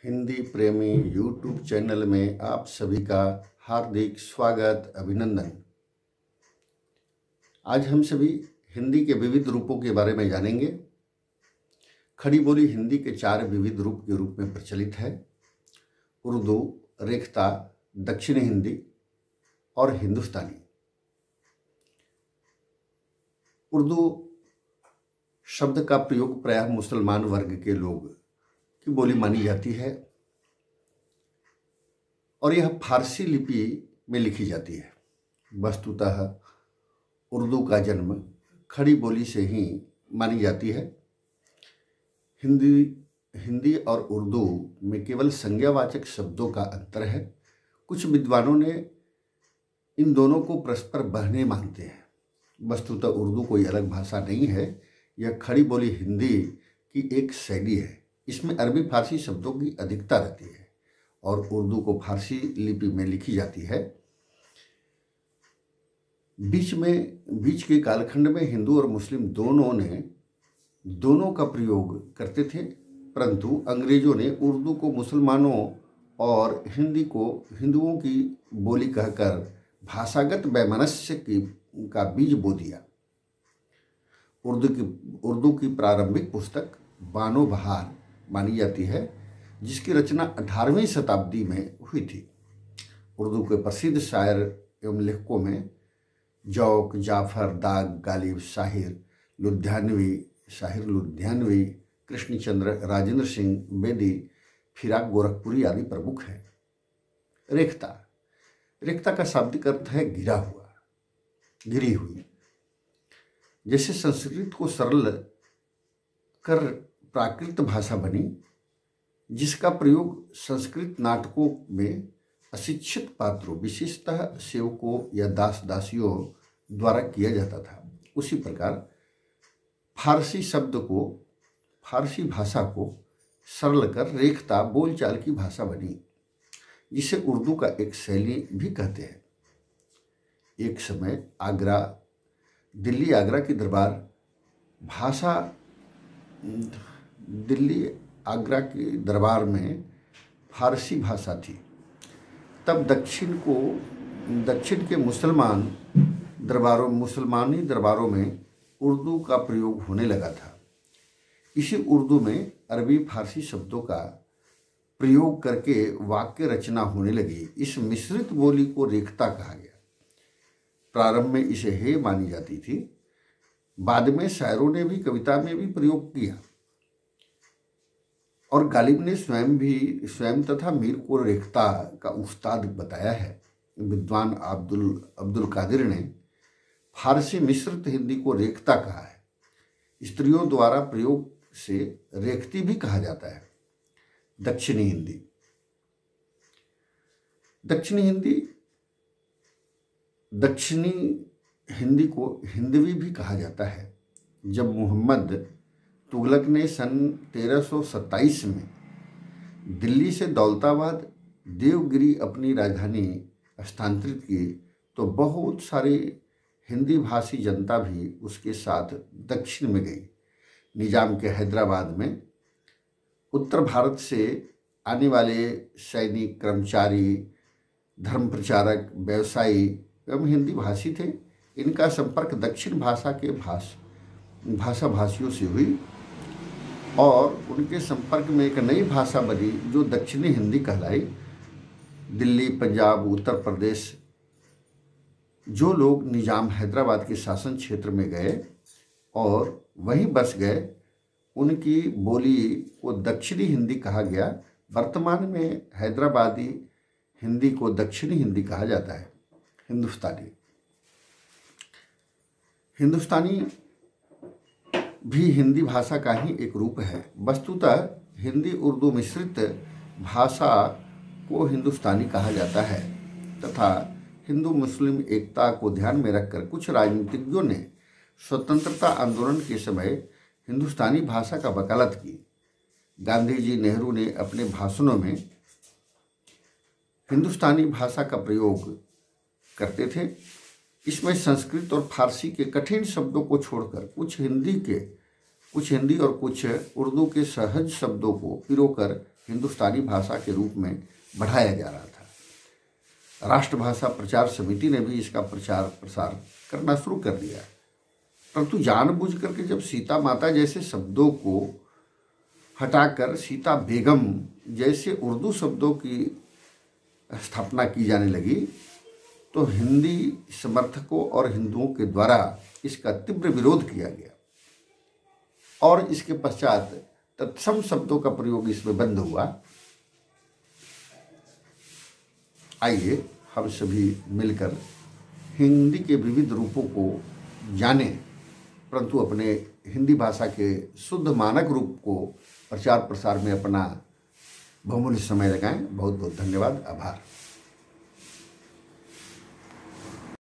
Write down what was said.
हिंदी प्रेमी YouTube channel में आप सभी का हार्दिक स्वागत अभिनंदन। आज हम सभी हिंदी के विविध रूपों के बारे में जानेंगे। खड़ी बोली हिंदी के 4 विविध रूप के रूप में प्रचलित है: उर्दू, रेख्ता, दक्षिणी हिंदी और हिंदुस्तानी। उर्दू शब्द का प्रयोग प्रायः मुसलमान वर्ग के लोग की बोली मानी जाती है और यह फारसी लिपि में लिखी जाती है। वस्तुतः उर्दू का जन्म खड़ी बोली से ही मानी जाती है। हिंदी और उर्दू में केवल संज्ञावाचक शब्दों का अंतर है। कुछ विद्वानों ने इन दोनों को परस्पर बहने मानते हैं। वस्तुतः उर्दू कोई अलग भाषा नहीं है, यह खड़ी बोली हिंदी की एक शैली है। इसमें अरबी फारसी शब्दों की अधिकता रहती है और उर्दू को फारसी लिपि में लिखी जाती है। बीच के कालखंड में हिंदू और मुस्लिम दोनों का प्रयोग करते थे, परंतु अंग्रेजों ने उर्दू को मुसलमानों और हिंदी को हिंदुओं की बोली कहकर भाषागत वैमनस्य का बीज बो दिया। उर्दू की प्रारंभिक पुस्तक बानो बहार मानी जाती है, जिसकी रचना 18वीं शताब्दी में हुई थी। उर्दू के प्रसिद्ध शायर एवं लेखकों में जौक, जाफर, दाग, गालिब, शाहिर लुधियानवी, कृष्णचंद्र, राजेंद्र सिंह बेदी, फिराक गोरखपुरी आदि प्रमुख हैं। रेख्ता का शाब्दिक अर्थ है गिरा हुआ, गिरी हुई। जैसे संस्कृत को सरल कर प्राकृत भाषा बनी, जिसका प्रयोग संस्कृत नाटकों में अशिक्षित पात्रों, विशेषतः सेवकों या दास दासियों द्वारा किया जाता था, उसी प्रकार फारसी भाषा को सरल कर रेख्ता बोलचाल की भाषा बनी, जिसे उर्दू का एक शैली भी कहते हैं। एक समय दिल्ली आगरा की दरबार में फारसी भाषा थी। तब दक्षिण के मुसलमानी दरबारों में उर्दू का प्रयोग होने लगा था। इसी उर्दू में अरबी फारसी शब्दों का प्रयोग करके वाक्य रचना होने लगी। इस मिश्रित बोली को रेख्ता कहा गया। प्रारंभ में इसे हे मानी जाती थी, बाद में शायरों ने भी कविता में भी प्रयोग किया और गालिब ने स्वयं तथा मीर को रेख्ता का उस्ताद बताया है। विद्वान अब्दुल कादिर ने फारसी मिश्रित हिंदी को रेख्ता कहा है। स्त्रियों द्वारा प्रयोग से रेख्ती भी कहा जाता है। दक्षिणी हिंदी को हिंदवी भी कहा जाता है। जब मोहम्मद तुगलक ने सन 1327 में दिल्ली से दौलताबाद देवगिरी अपनी राजधानी स्थानांतरित की, तो बहुत सारी हिंदी भाषी जनता भी उसके साथ दक्षिण में गई। निजाम के हैदराबाद में उत्तर भारत से आने वाले सैनिक, कर्मचारी, धर्म प्रचारक, व्यवसायी एवं हिंदी भाषी थे। इनका संपर्क दक्षिण भाषा के भाषियों से हुई और उनके संपर्क में एक नई भाषा बनी जो दक्षिणी हिंदी कहलाई। दिल्ली, पंजाब, उत्तर प्रदेश जो लोग निजाम हैदराबाद के शासन क्षेत्र में गए और वहीं बस गए, उनकी बोली को दक्षिणी हिंदी कहा गया। वर्तमान में हैदराबादी हिंदी को दक्षिणी हिंदी कहा जाता है। हिंदुस्तानी भी हिंदी भाषा का ही एक रूप है। वस्तुतः हिंदी उर्दू मिश्रित भाषा को हिंदुस्तानी कहा जाता है तथा हिंदू मुस्लिम एकता को ध्यान में रखकर कुछ राजनीतिज्ञों ने स्वतंत्रता आंदोलन के समय हिंदुस्तानी भाषा का वकालत की। गांधी जी, नेहरू ने अपने भाषणों में हिंदुस्तानी भाषा का प्रयोग करते थे। इसमें संस्कृत और फारसी के कठिन शब्दों को छोड़कर कुछ हिंदी और कुछ उर्दू के सहज शब्दों को पिरोकर हिंदुस्तानी भाषा के रूप में बढ़ाया जा रहा था। राष्ट्रभाषा प्रचार समिति ने भी इसका प्रचार प्रसार करना शुरू कर दिया, परंतु जानबूझ करके जब सीता माता जैसे शब्दों को हटाकर सीता बेगम जैसे उर्दू शब्दों की स्थापना की जाने लगी, तो हिंदी समर्थकों और हिंदुओं के द्वारा इसका तीव्र विरोध किया गया और इसके पश्चात तत्सम शब्दों का प्रयोग इसमें बंद हुआ। आइए हम सभी मिलकर हिंदी के विविध रूपों को जानें, परंतु अपने हिंदी भाषा के शुद्ध मानक रूप को प्रचार प्रसार में अपना बहुमूल्य समय लगाएं। बहुत बहुत धन्यवाद, आभार।